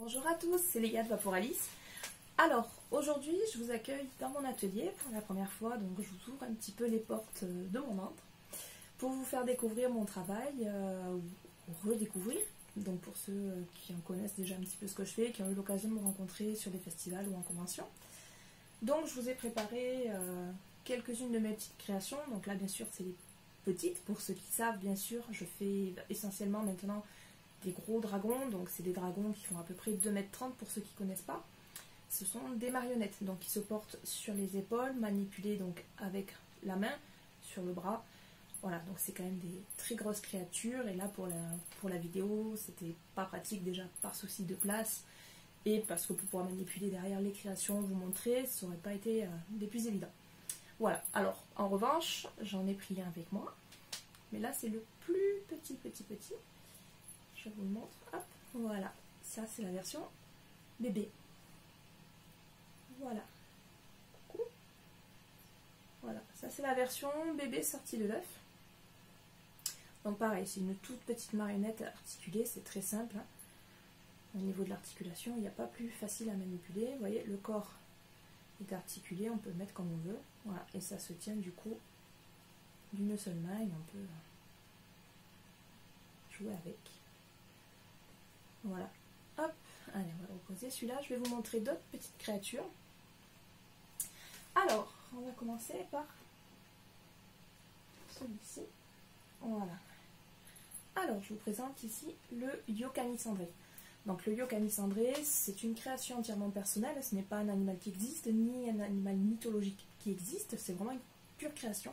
Bonjour à tous, c'est Léa de Vaporalis. Alors, aujourd'hui, je vous accueille dans mon atelier pour la première fois, donc je vous ouvre un petit peu les portes de mon antre pour vous faire découvrir mon travail, ou redécouvrir. Donc pour ceux qui en connaissent déjà un petit peu ce que je fais, qui ont eu l'occasion de me rencontrer sur des festivals ou en convention. Donc je vous ai préparé quelques-unes de mes petites créations. Donc là, bien sûr, c'est les petites. Pour ceux qui savent, bien sûr, je fais essentiellement maintenant des gros dragons, donc c'est des dragons qui font à peu près 2,30 m pour ceux qui ne connaissent pas. Ce sont des marionnettes, donc qui se portent sur les épaules, manipulées donc avec la main, sur le bras. Voilà, donc c'est quand même des très grosses créatures, et là pour la vidéo, c'était pas pratique déjà par souci de place, et parce que pour pouvoir manipuler derrière les créations, vous montrer, ça n'aurait pas été des plus évidents. Voilà, alors en revanche, j'en ai pris un avec moi, mais là c'est le plus petit. Je vous le montre, hop, voilà, ça c'est la version bébé. Voilà. Coucou. Voilà, ça c'est la version bébé sortie de l'œuf. Donc pareil, c'est une toute petite marionnette articulée, c'est très simple. Hein. Au niveau de l'articulation, il n'y a pas plus facile à manipuler. Vous voyez, le corps est articulé, on peut le mettre comme on veut. Voilà, et ça se tient du coup d'une seule main et on peut jouer avec. Voilà, hop, allez, on va le reposer. Celui-là, je vais vous montrer d'autres petites créatures. Alors, on va commencer par celui-ci. Voilà. Alors, je vous présente ici le Yokami cendré. Donc, le Yokami cendré, c'est une création entièrement personnelle. Ce n'est pas un animal qui existe, ni un animal mythologique qui existe. C'est vraiment une pure création.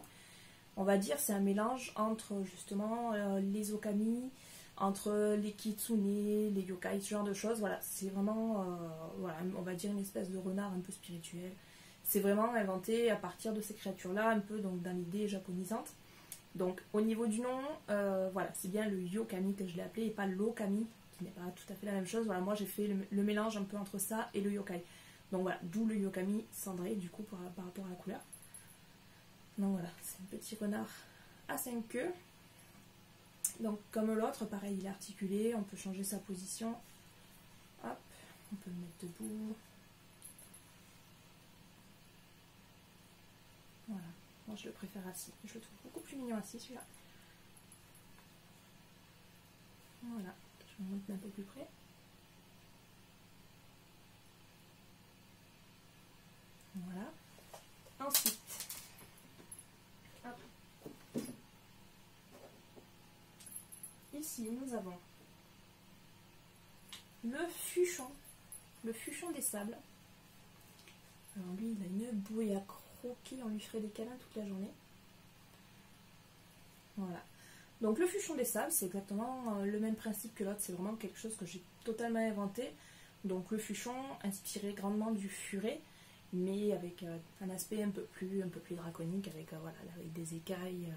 On va dire, c'est un mélange entre, justement, les Okami, entre les Kitsune, les Yokai, ce genre de choses. Voilà, c'est vraiment, voilà, on va dire une espèce de renard un peu spirituel. C'est vraiment inventé à partir de ces créatures-là, un peu donc dans l'idée japonisante. Donc au niveau du nom, voilà, c'est bien le Yokami que je l'ai appelé et pas l'Okami, qui n'est pas tout à fait la même chose. Voilà, moi j'ai fait le mélange un peu entre ça et le Yokai. Donc voilà, d'où le Yokami cendré du coup par rapport à la couleur. Donc voilà, c'est un petit renard à 5 queues. Donc comme l'autre, pareil, il est articulé, on peut changer sa position. Hop, on peut le mettre debout. Voilà, moi je le préfère assis. Je le trouve beaucoup plus mignon assis celui-là. Voilà, je vais me mettre un peu plus près. Voilà. Ensuite, hop. Ici nous avons le fuchon des sables. Alors lui, il a une bouille à croquer, on lui ferait des câlins toute la journée. Voilà. Donc le fuchon des sables, c'est exactement le même principe que l'autre, c'est vraiment quelque chose que j'ai totalement inventé. Donc le fuchon, inspiré grandement du furet, mais avec un aspect un peu plus draconique, avec, voilà, avec des écailles,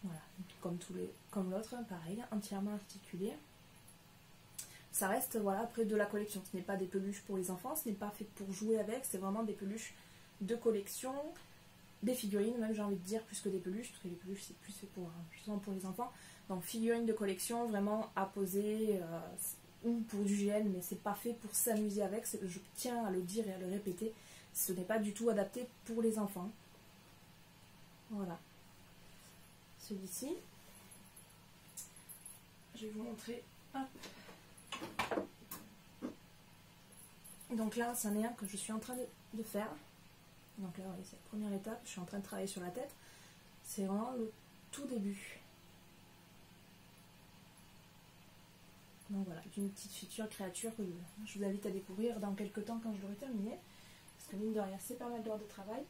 voilà, comme l'autre, pareil, entièrement articulé. Ça reste, voilà, après de la collection, ce n'est pas des peluches pour les enfants, ce n'est pas fait pour jouer avec, c'est vraiment des peluches de collection, des figurines, même j'ai envie de dire, plus que des peluches, parce que les peluches c'est plus fait pour, justement pour les enfants. Donc figurines de collection, vraiment à poser, ou pour du GN, mais c'est pas fait pour s'amuser avec, je tiens à le dire et à le répéter, ce n'est pas du tout adapté pour les enfants. Voilà. Celui-ci, je vais vous montrer, hop. Donc là, c'en est un que je suis en train de faire. Donc là, c'est la première étape. Je suis en train de travailler sur la tête. C'est vraiment le tout début. Donc voilà, une petite future créature que je vous invite à découvrir dans quelques temps quand je l'aurai terminé. Parce que mine de rien, c'est pas mal d'heures de travail.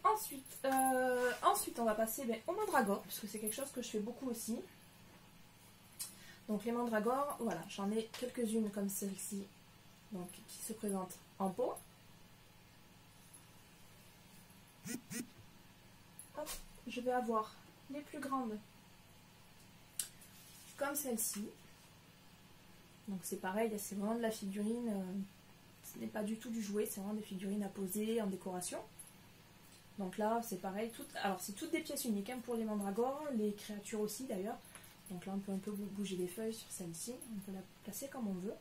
Ensuite, on va passer au mandragore, puisque c'est quelque chose que je fais beaucoup aussi. Donc les mandragores, voilà, j'en ai quelques-unes comme celle-ci, donc qui se présentent en pot. Hop, je vais avoir les plus grandes comme celle-ci. Donc c'est pareil, c'est vraiment de la figurine, ce n'est pas du tout du jouet, c'est vraiment des figurines à poser en décoration. Donc là c'est pareil, alors c'est toutes des pièces uniques hein, pour les mandragores, les créatures aussi d'ailleurs. Donc là on peut un peu bouger les feuilles sur celle-ci, on peut la placer comme on veut.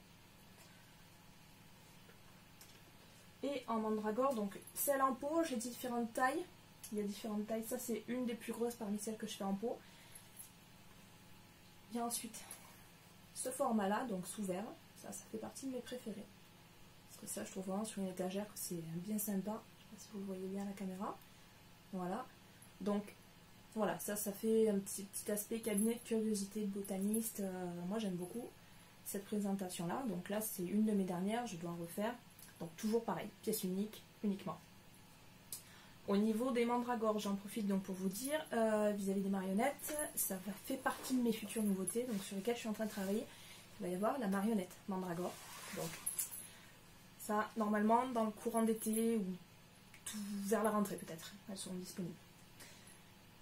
Et en mandragore, donc celle en pot, j'ai différentes tailles. Il y a différentes tailles, ça c'est une des plus grosses parmi celles que je fais en pot. Il y a ensuite ce format là, donc sous verre, ça fait partie de mes préférés. Parce que ça je trouve vraiment sur une étagère que c'est bien sympa. Je ne sais pas si vous le voyez bien à la caméra. Voilà. Donc voilà, ça fait un petit aspect cabinet de curiosité de botaniste. Moi j'aime beaucoup cette présentation là. Donc là c'est une de mes dernières, je dois en refaire. Donc toujours pareil, pièce unique, uniquement. Au niveau des mandragores, j'en profite donc pour vous dire, vis-à-vis des marionnettes, ça fait partie de mes futures nouveautés, donc sur lesquelles je suis en train de travailler. Il va y avoir la marionnette mandragore. Donc ça, normalement, dans le courant d'été ou vers la rentrée peut-être, elles seront disponibles.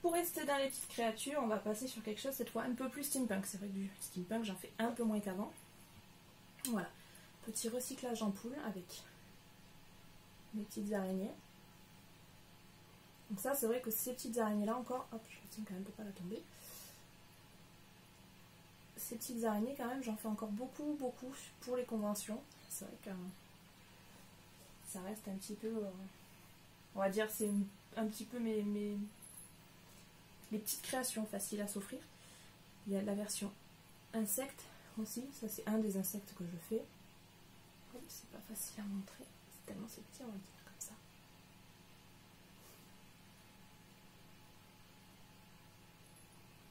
Pour rester dans les petites créatures, on va passer sur quelque chose cette fois un peu plus steampunk. C'est vrai que du steampunk, j'en fais un peu moins qu'avant. Voilà, petit recyclage en poule avec mes petites araignées. Donc ça, c'est vrai que ces petites araignées-là encore, hop, je tiens quand même pour pas la tomber. Ces petites araignées, quand même, j'en fais encore beaucoup pour les conventions. C'est vrai que ça reste un petit peu, on va dire, c'est un petit peu mes petites créations faciles à s'offrir. Il y a la version insecte aussi, ça c'est un des insectes que je fais. C'est pas facile à montrer, c'est tellement c'est petit, on va dire comme ça.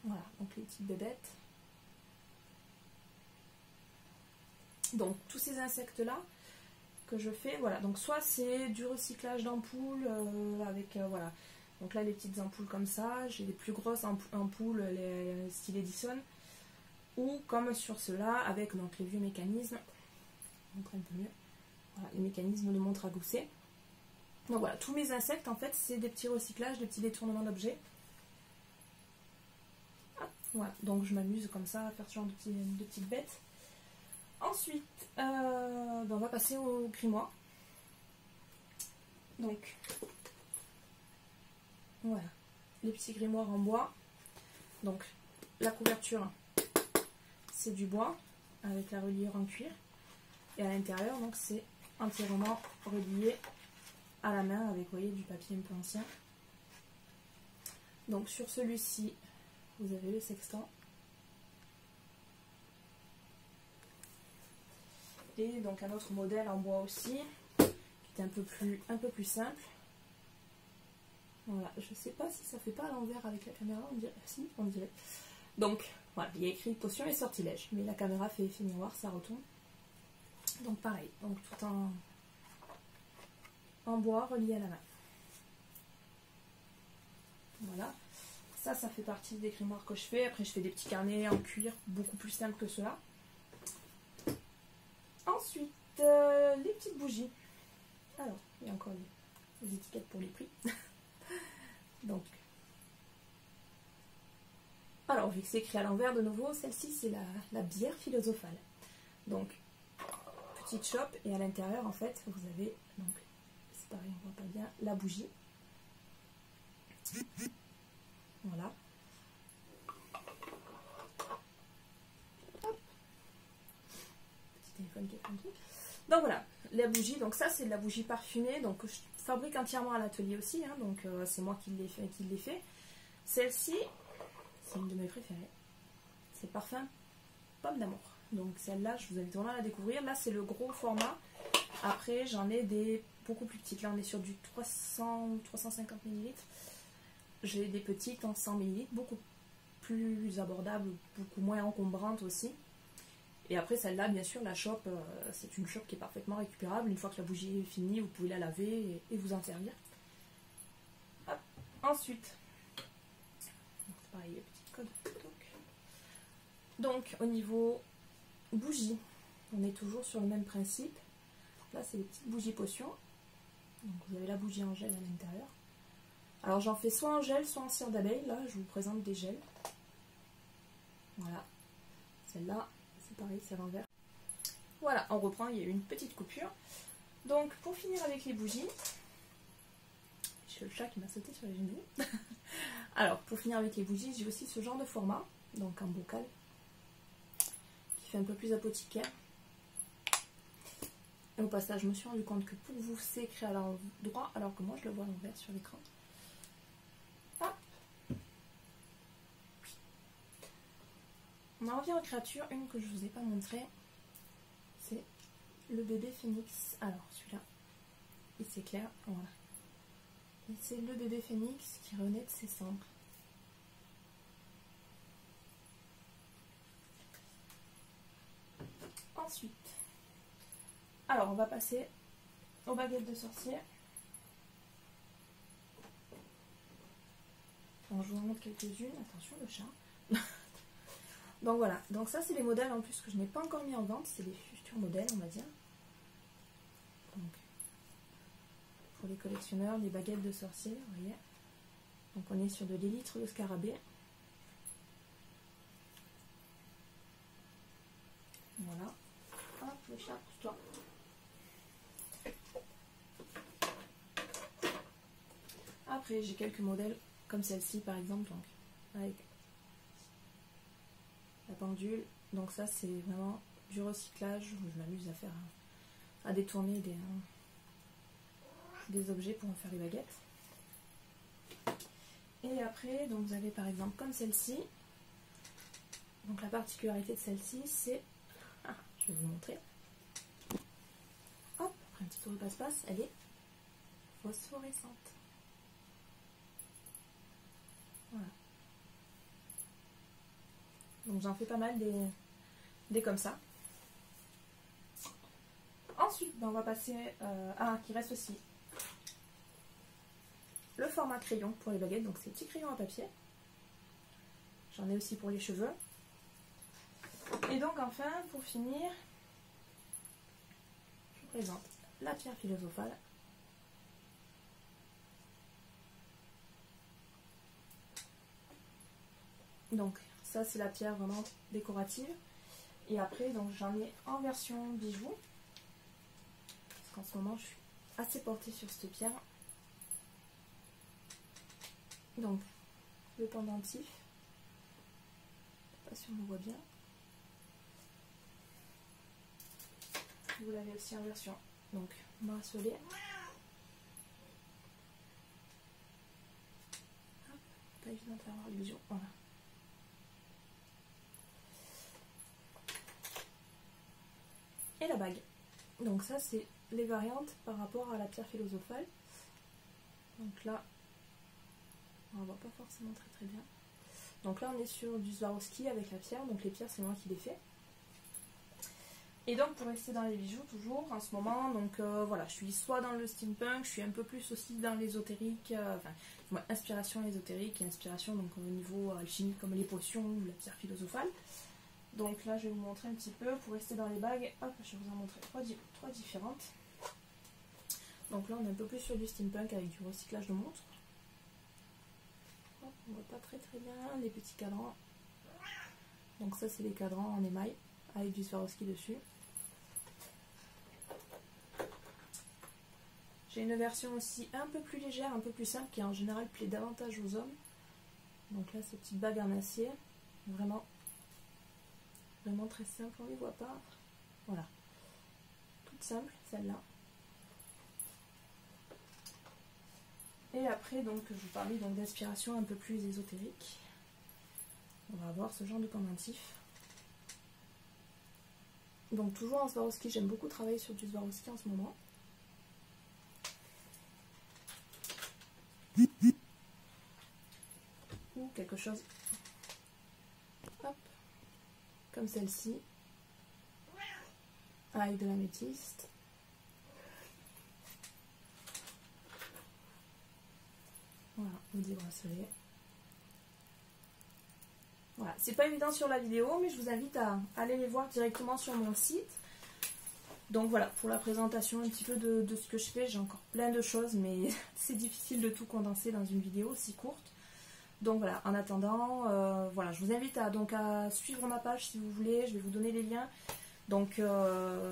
Voilà, donc les petites bébêtes. Donc tous ces insectes là que je fais, voilà, donc soit c'est du recyclage d'ampoules avec voilà, donc là les petites ampoules comme ça, j'ai les plus grosses ampoules, les style Edison, ou comme sur ceux-là avec donc les vieux mécanismes, on montre un peu mieux, voilà, les mécanismes de montre à gousset. Donc voilà, tous mes insectes en fait c'est des petits recyclages, des petits détournements d'objets. Voilà, donc je m'amuse comme ça à faire ce genre de petites bêtes. Ensuite, on va passer au grimoire. Donc, voilà, les petits grimoires en bois. Donc, la couverture, c'est du bois avec la reliure en cuir. Et à l'intérieur, donc, c'est entièrement relié à la main avec, vous voyez, du papier un peu ancien. Donc, sur celui-ci, vous avez le sextant. Et donc un autre modèle en bois aussi, qui est un peu plus simple. Voilà, je sais pas si ça fait pas à l'envers avec la caméra, on dirait. Si, on dirait. Donc, voilà, il y a écrit potion et sortilège, mais la caméra fait effet miroir, ça retourne. Donc pareil, donc tout en bois relié à la main. Voilà. Ça fait partie des grimoires que je fais. Après, je fais des petits carnets en cuir, beaucoup plus simples que cela. Ensuite, les petites bougies. Alors, il y a encore les étiquettes pour les prix. Donc, alors, vu que c'est écrit à l'envers de nouveau, celle-ci, c'est la bière philosophale. Donc, petite chope, et à l'intérieur, en fait, vous avez, donc, c'est pareil, on voit pas bien, la bougie. Voilà. Hop. Petit téléphone qui est un truc. Donc voilà, la bougie, donc ça c'est de la bougie parfumée, donc je fabrique entièrement à l'atelier aussi, hein, donc c'est moi qui l'ai fait. Celle-ci, c'est une de mes préférées. C'est parfum pomme d'amour. Donc celle-là, je vous invite vraiment à la découvrir. Là c'est le gros format. Après j'en ai des beaucoup plus petites. Là on est sur du 350 ml. J'ai des petites en 100 ml, beaucoup plus abordables, beaucoup moins encombrantes aussi. Et après celle-là, bien sûr, la chope, c'est une chope qui est parfaitement récupérable. Une fois que la bougie est finie, vous pouvez la laver et vous en servir. Hop. Ensuite, c'est pareil, le petit code. Donc, au niveau bougie, on est toujours sur le même principe. Là, c'est les petites bougies potions. Donc, vous avez la bougie en gel à l'intérieur. Alors, j'en fais soit en gel, soit en cire d'abeille. Là, je vous présente des gels. Voilà. Celle-là, c'est pareil, c'est à l'envers. Voilà, on reprend, il y a eu une petite coupure. Donc, pour finir avec les bougies, j'ai le chat qui m'a sauté sur les genoux. Alors, pour finir avec les bougies, j'ai aussi ce genre de format. donc en bocal, qui fait un peu plus apothicaire. Et au passage, je me suis rendu compte que pour vous, c'est écrit à l'endroit, alors que moi, je le vois à l'envers sur l'écran. Hop. On en revient aux créatures, une que je ne vous ai pas montrée, c'est le bébé phénix. Alors, celui-là, il s'éclaire, voilà. Et c'est le bébé phénix qui renaît de ses cendres. Ensuite, alors on va passer aux baguettes de sorcier. Donc je vous en montre quelques-unes. Attention le chat. Donc voilà, donc ça c'est les modèles en plus que je n'ai pas encore mis en vente, c'est les futurs modèles on va dire. Donc, pour les collectionneurs, les baguettes de sorcier, vous voyez. Donc on est sur de l'élytre de scarabée. Voilà. Hop, le chat, pousse-toi. Après j'ai quelques modèles comme celle-ci par exemple, donc avec la pendule. Donc ça c'est vraiment du recyclage où je m'amuse à faire à détourner des objets pour en faire des baguettes. Et après donc vous avez par exemple comme celle-ci. Donc la particularité de celle-ci c'est, je vais vous montrer. Hop, après un petit tour de passe-passe, elle est phosphorescente. Voilà. Donc j'en fais pas mal des comme ça. Ensuite, ben, on va passer qui reste aussi le format crayon pour les baguettes. Donc c'est petits crayons à papier. J'en ai aussi pour les cheveux. Et donc enfin, pour finir, je vous présente la pierre philosophale. Donc ça c'est la pierre vraiment décorative. Et après donc j'en ai en version bijou. Parce qu'en ce moment je suis assez portée sur cette pierre. Donc le pendentif. Je sais pas si on le voit bien. Vous l'avez aussi en version donc bracelet. Pas évident de faire avoir l'illusion. Voilà. Et la bague. Donc ça c'est les variantes par rapport à la pierre philosophale. Donc là, on ne voit pas forcément très bien. Donc là on est sur du Swarovski avec la pierre. Donc les pierres c'est moi qui les fais. Et donc pour rester dans les bijoux toujours en ce moment, donc voilà, je suis soit dans le steampunk, je suis un peu plus aussi dans l'ésotérique, enfin inspiration ésotérique et inspiration donc au niveau alchimie comme les potions ou la pierre philosophale. Donc là je vais vous montrer un petit peu, pour rester dans les bagues, hop, je vais vous en montrer trois différentes. Donc là on est un peu plus sur du steampunk avec du recyclage de montres. Hop, on voit pas très bien les petits cadrans. Donc ça c'est les cadrans en émail avec du Swarovski dessus. J'ai une version aussi un peu plus légère, un peu plus simple, qui en général plaît davantage aux hommes. Donc là, ces petites bagues en acier, vraiment très simple, on ne les voit pas. Voilà, toute simple, celle-là. Et après, donc, je vous parlais d'inspiration un peu plus ésotérique. On va avoir ce genre de pendentif. Donc toujours en Swarovski, j'aime beaucoup travailler sur du Swarovski en ce moment. Ou quelque chose, hop, comme celle-ci, avec de l'améthyste. Voilà, ou des bracelets. Voilà, c'est pas évident sur la vidéo, mais je vous invite à aller les voir directement sur mon site. Donc voilà, pour la présentation un petit peu de ce que je fais, j'ai encore plein de choses, mais c'est difficile de tout condenser dans une vidéo si courte. Donc voilà, en attendant, voilà, je vous invite à suivre ma page si vous voulez, je vais vous donner les liens. Donc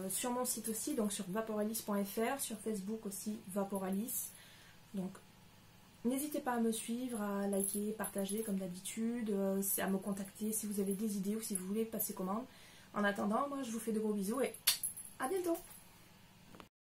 sur mon site aussi, donc sur vaporalice.fr, sur Facebook aussi Vaporalice. Donc N'hésitez pas à me suivre, à liker, partager comme d'habitude, à me contacter si vous avez des idées ou si vous voulez passer commande. En attendant, moi je vous fais de gros bisous et